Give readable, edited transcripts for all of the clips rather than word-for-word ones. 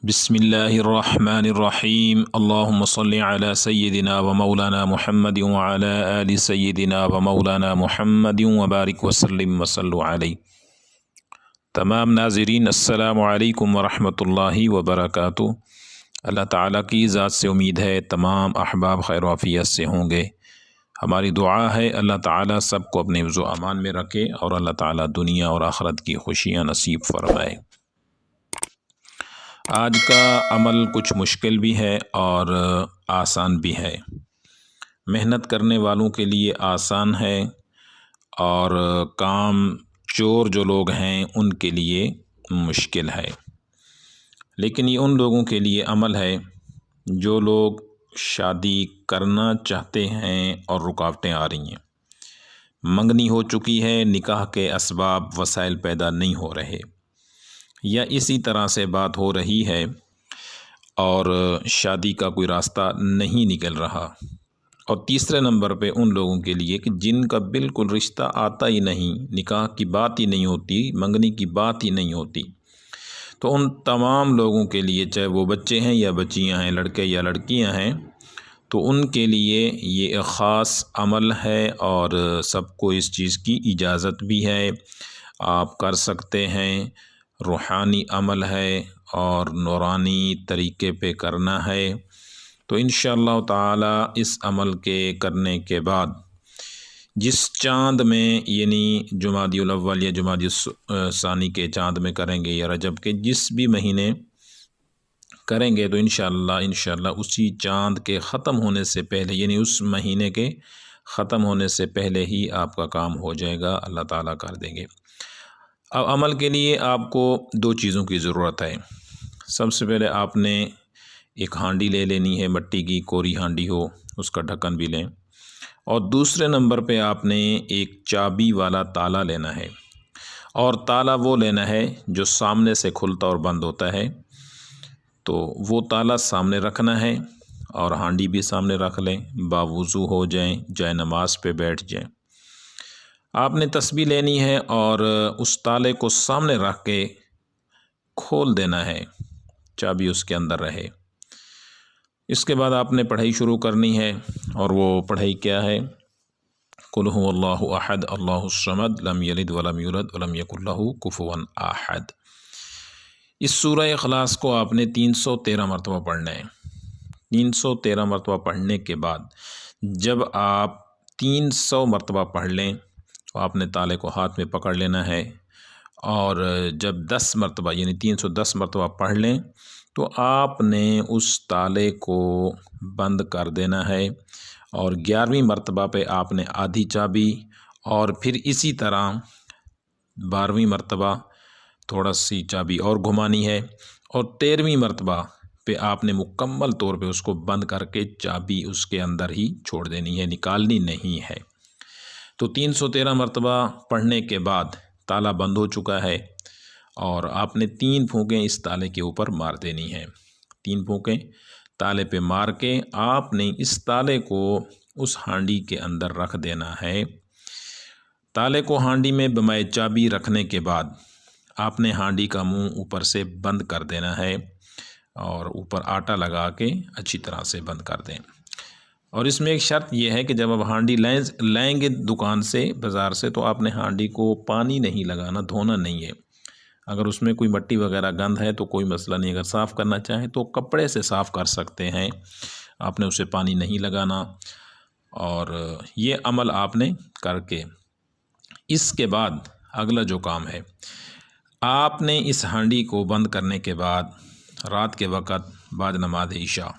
بسم اللہ الرحمن الرحیم اللہم صلی علی سیدنا و مولانا محمد وعلی آل سیدنا و مولانا محمد وبارک وسلم وصلو علیہ۔ تمام ناظرین السلام علیکم ورحمۃ اللہ وبرکاتہ۔ اللہ تعالیٰ کی ذات سے امید ہے تمام احباب خیر و عافیت سے ہوں گے۔ ہماری دعا ہے اللہ تعالیٰ سب کو اپنے حفظ و امان میں رکھے اور اللہ تعالیٰ دنیا اور آخرت کی خوشیاں نصیب فرمائے۔ آج کا عمل کچھ مشکل بھی ہے اور آسان بھی ہے۔ محنت کرنے والوں کے لیے آسان ہے اور کام چور جو لوگ ہیں ان کے لیے مشکل ہے، لیکن یہ ان لوگوں کے لیے عمل ہے جو لوگ شادی کرنا چاہتے ہیں اور رکاوٹیں آ رہی ہیں، منگنی ہو چکی ہے، نکاح کے اسباب وسائل پیدا نہیں ہو رہے، یا اسی طرح سے بات ہو رہی ہے اور شادی کا کوئی راستہ نہیں نکل رہا۔ اور تیسرے نمبر پہ ان لوگوں کے لیے کہ جن کا بالکل رشتہ آتا ہی نہیں، نکاح کی بات ہی نہیں ہوتی، منگنی کی بات ہی نہیں ہوتی، تو ان تمام لوگوں کے لیے چاہے وہ بچے ہیں یا بچیاں ہیں، لڑکے یا لڑکیاں ہیں، تو ان کے لیے یہ ایک خاص عمل ہے اور سب کو اس چیز کی اجازت بھی ہے، آپ کر سکتے ہیں۔ روحانی عمل ہے اور نورانی طریقے پہ کرنا ہے، تو انشاءاللہ تعالی اس عمل کے کرنے کے بعد جس چاند میں یعنی جمادی الاول یا جمادی ثانی کے چاند میں کریں گے یا رجب کے جس بھی مہینے کریں گے، تو انشاءاللہ اسی چاند کے ختم ہونے سے پہلے یعنی اس مہینے کے ختم ہونے سے پہلے ہی آپ کا کام ہو جائے گا، اللہ تعالیٰ کر دیں گے۔ اب عمل کے لیے آپ کو دو چیزوں کی ضرورت ہے۔ سب سے پہلے آپ نے ایک ہانڈی لے لینی ہے، مٹی کی کوری ہانڈی ہو، اس کا ڈھکن بھی لیں، اور دوسرے نمبر پہ آپ نے ایک چابی والا تالا لینا ہے، اور تالا وہ لینا ہے جو سامنے سے کھلتا اور بند ہوتا ہے، تو وہ تالا سامنے رکھنا ہے اور ہانڈی بھی سامنے رکھ لیں، باوضو ہو جائیں، جائے نماز پہ بیٹھ جائیں۔ آپ نے تسبیح لینی ہے اور اس تالے کو سامنے رکھ کے کھول دینا ہے، چابی اس کے اندر رہے۔ اس کے بعد آپ نے پڑھائی شروع کرنی ہے، اور وہ پڑھائی کیا ہے؟ قل هو اللہ احد اللہ الصمد لم یلد ولم یولد ولم یکن لہ کفوا احد۔ اس سورہ اخلاص کو آپ نے 313 مرتبہ پڑھنا ہے۔ 313 مرتبہ پڑھنے کے بعد جب آپ 300 مرتبہ پڑھ لیں تو آپ نے تالے کو ہاتھ میں پکڑ لینا ہے، اور جب 10 مرتبہ یعنی 310 مرتبہ پڑھ لیں تو آپ نے اس تالے کو بند کر دینا ہے، اور 11ویں مرتبہ پہ آپ نے آدھی چابی، اور پھر اسی طرح 12ویں مرتبہ تھوڑا سی چابی اور گھمانی ہے، اور 13ویں مرتبہ پہ آپ نے مکمل طور پہ اس کو بند کر کے چابی اس کے اندر ہی چھوڑ دینی ہے، نکالنی نہیں ہے۔ تو 313 مرتبہ پڑھنے کے بعد تالا بند ہو چکا ہے، اور آپ نے 3 پھونکیں اس تالے کے اوپر مار دینی ہے۔ 3 پھونکیں تالے پہ مار کے آپ نے اس تالے کو اس ہانڈی کے اندر رکھ دینا ہے۔ تالے کو ہانڈی میں بمائے چابی رکھنے کے بعد آپ نے ہانڈی کا منہ اوپر سے بند کر دینا ہے، اور اوپر آٹا لگا کے اچھی طرح سے بند کر دیں۔ اور اس میں ایک شرط یہ ہے کہ جب آپ ہانڈی لائیں گے دکان سے، بازار سے، تو آپ نے ہانڈی کو پانی نہیں لگانا، دھونا نہیں ہے۔ اگر اس میں کوئی مٹی وغیرہ گند ہے تو کوئی مسئلہ نہیں، اگر صاف کرنا چاہیں تو کپڑے سے صاف کر سکتے ہیں، آپ نے اسے پانی نہیں لگانا۔ اور یہ عمل آپ نے کر کے اس کے بعد اگلا جو کام ہے، آپ نے اس ہانڈی کو بند کرنے کے بعد رات کے وقت بعد نماز عشاء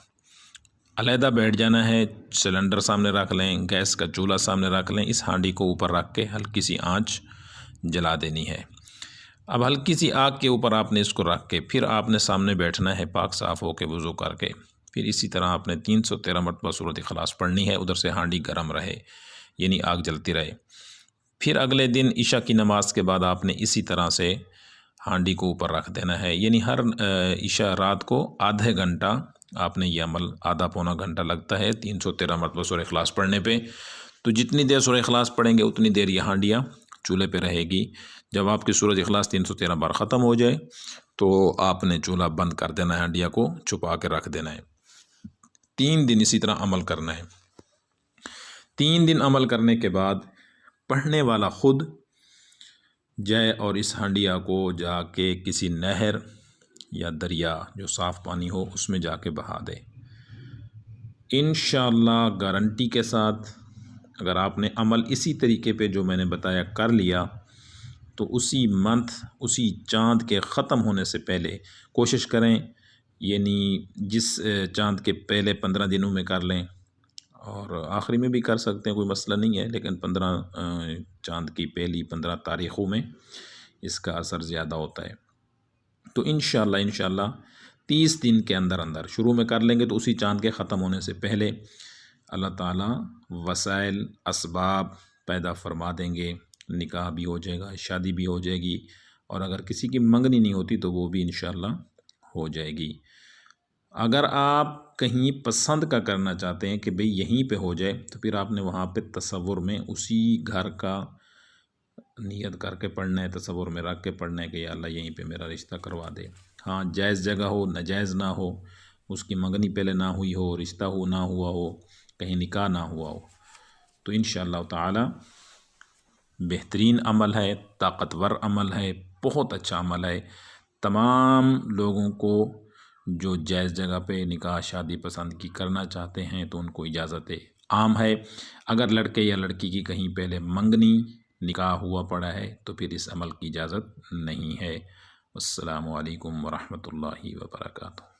علیحدہ بیٹھ جانا ہے، سلنڈر سامنے رکھ لیں، گیس کا چولہا سامنے رکھ لیں، اس ہانڈی کو اوپر رکھ کے ہلکی سی آنچ جلا دینی ہے۔ اب ہلکی سی آگ کے اوپر آپ نے اس کو رکھ کے پھر آپ نے سامنے بیٹھنا ہے، پاک صاف ہو کے وضو کر کے، پھر اسی طرح آپ نے 313 مرتبہ سورۃ اخلاص پڑھنی ہے، ادھر سے ہانڈی گرم رہے یعنی آگ جلتی رہے۔ پھر اگلے دن عشاء کی نماز کے بعد آپ نے اسی طرح سے ہانڈی کو اوپر رکھ دینا ہے، یعنی ہر عشاء رات کو آدھے گھنٹہ آپ نے یہ عمل، آدھا پونا گھنٹہ لگتا ہے 313 مرتبہ سورہ اخلاص پڑھنے پہ، تو جتنی دیر سورہ اخلاص پڑھیں گے اتنی دیر یہ ہانڈیاں چولہے پہ رہے گی۔ جب آپ کی سورۃ اخلاص 313 بار ختم ہو جائے تو آپ نے چولہا بند کر دینا ہے، ہنڈیا کو چھپا کے رکھ دینا ہے۔ 3 دن اسی طرح عمل کرنا ہے۔ 3 دن عمل کرنے کے بعد پڑھنے والا خود جائے اور اس ہنڈیا کو جا کے کسی نہر یا دریا جو صاف پانی ہو اس میں جا کے بہا دے۔ انشاءاللہ گارنٹی کے ساتھ اگر آپ نے عمل اسی طریقے پہ جو میں نے بتایا کر لیا تو اسی منتھ، اسی چاند کے ختم ہونے سے پہلے کوشش کریں، یعنی جس چاند کے پہلے 15 دنوں میں کر لیں، اور آخری میں بھی کر سکتے ہیں، کوئی مسئلہ نہیں ہے، لیکن 15 چاند کی پہلی 15 تاریخوں میں اس کا اثر زیادہ ہوتا ہے۔ تو انشاءاللہ 30 دن کے اندر شروع میں کر لیں گے تو اسی چاند کے ختم ہونے سے پہلے اللہ تعالیٰ وسائل اسباب پیدا فرما دیں گے، نکاح بھی ہو جائے گا، شادی بھی ہو جائے گی، اور اگر کسی کی منگنی نہیں ہوتی تو وہ بھی انشاءاللہ ہو جائے گی۔ اگر آپ کہیں پسند کا کرنا چاہتے ہیں کہ بھئی یہیں پہ ہو جائے تو پھر آپ نے وہاں پہ تصور میں اسی گھر کا نیت کر کے پڑھنا ہے، تصور میں رکھ کے پڑھنا ہے کہ یا اللہ یہیں پہ میرا رشتہ کروا دے۔ ہاں جائز جگہ ہو، ناجائز نہ ہو، اس کی منگنی پہلے نہ ہوئی ہو، رشتہ نہ ہوا ہو، کہیں نکاح نہ ہوا ہو، تو انشاءاللہ تعالی بہترین عمل ہے، طاقتور عمل ہے، بہت اچھا عمل ہے۔ تمام لوگوں کو جو جائز جگہ پہ نکاح شادی پسند کی کرنا چاہتے ہیں تو ان کو اجازت عام ہے۔ اگر لڑکے یا لڑکی کی کہیں پہلے منگنی نکاح ہوا پڑا ہے تو پھر اس عمل کی اجازت نہیں ہے۔ السلام علیکم ورحمۃ اللہ وبرکاتہ۔